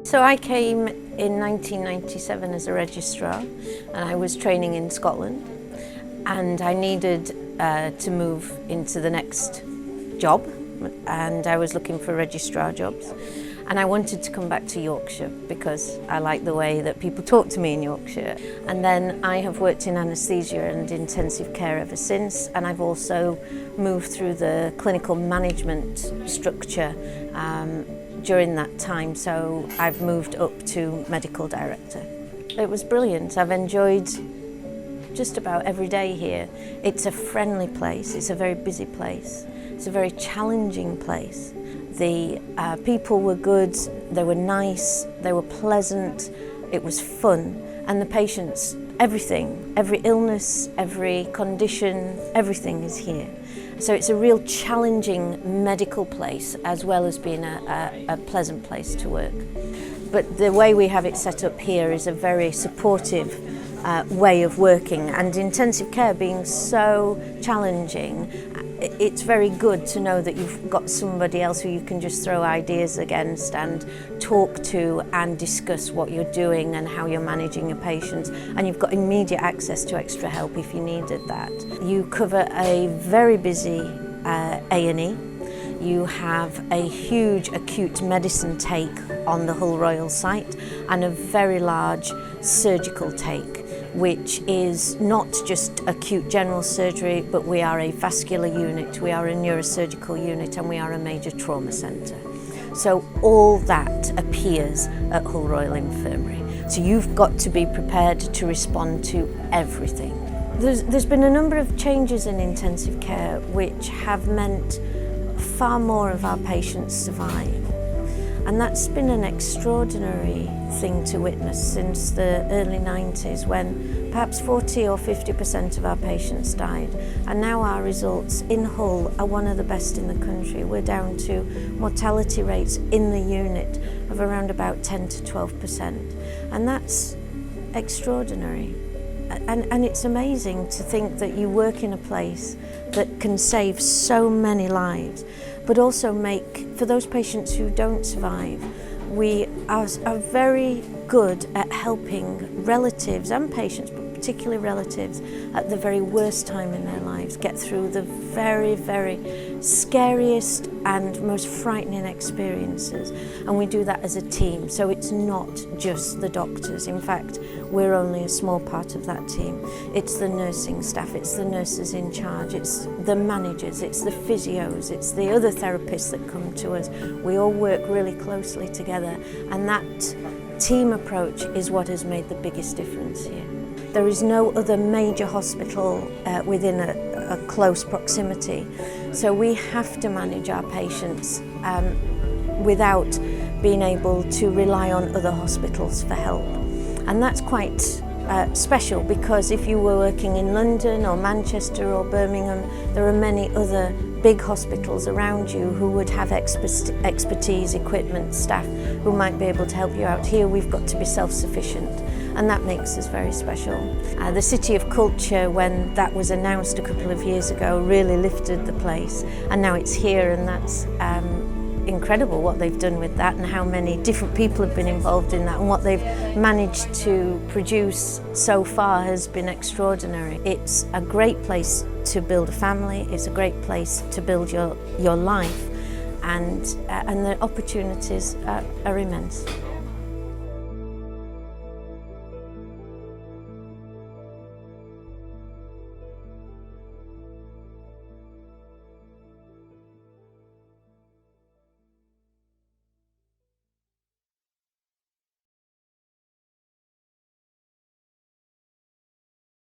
So I came in 1997 as a registrar, and I was training in Scotland, and I needed to move into the next job, and I was looking for registrar jobs, and I wanted to come back to Yorkshire because I like the way that people talk to me in Yorkshire. And then I have worked in anaesthesia and intensive care ever since, and I've also moved through the clinical management structure during that time, so I've moved up to medical director. It was brilliant. I've enjoyed just about every day here. It's a friendly place, it's a very busy place, it's a very challenging place. The people were good, they were nice, they were pleasant, it was fun, and the patients, everything, every illness, every condition, everything is here. So it's a real challenging medical place as well as being a pleasant place to work. But the way we have it set up here is a very supportive way of working, and intensive care being so challenging, it's very good to know that you've got somebody else who you can just throw ideas against and talk to and discuss what you're doing and how you're managing your patients, and you've got immediate access to extra help if you needed that. You cover a very busy A&E. You have a huge acute medicine take on the Hull Royal site and a very large surgical take, which is not just acute general surgery, but we are a vascular unit, we are a neurosurgical unit, and we are a major trauma centre. So all that appears at Hull Royal Infirmary. So you've got to be prepared to respond to everything. There's been a number of changes in intensive care which have meant far more of our patients survive. And that's been an extraordinary thing to witness since the early 90s, when perhaps 40 or 50% of our patients died. And now our results in Hull are one of the best in the country. We're down to mortality rates in the unit of around about 10 to 12%. And that's extraordinary. And it's amazing to think that you work in a place that can save so many lives, but also make, for those patients who don't survive, we are very good at helping relatives and patients, but particularly relatives, at the very worst time in their lives, get through the very, very scariest and most frightening experiences. And we do that as a team, so it's not just the doctors. In fact, we're only a small part of that team. It's the nursing staff, it's the nurses in charge, it's the managers, it's the physios, it's the other therapists that come to us. We all work really closely together, and that team approach is what has made the biggest difference here. There is no other major hospital within a close proximity, so we have to manage our patients without being able to rely on other hospitals for help. And that's quite special, because if you were working in London or Manchester or Birmingham, there are many other big hospitals around you who would have expertise, equipment, staff who might be able to help you out. Here we've got to be self-sufficient, and that makes us very special. The City of Culture, when that was announced a couple of years ago, really lifted the place, and now it's here, and that's incredible what they've done with that and how many different people have been involved in that, and what they've managed to produce so far has been extraordinary. It's a great place to build a family, it's a great place to build your life, and the opportunities are immense.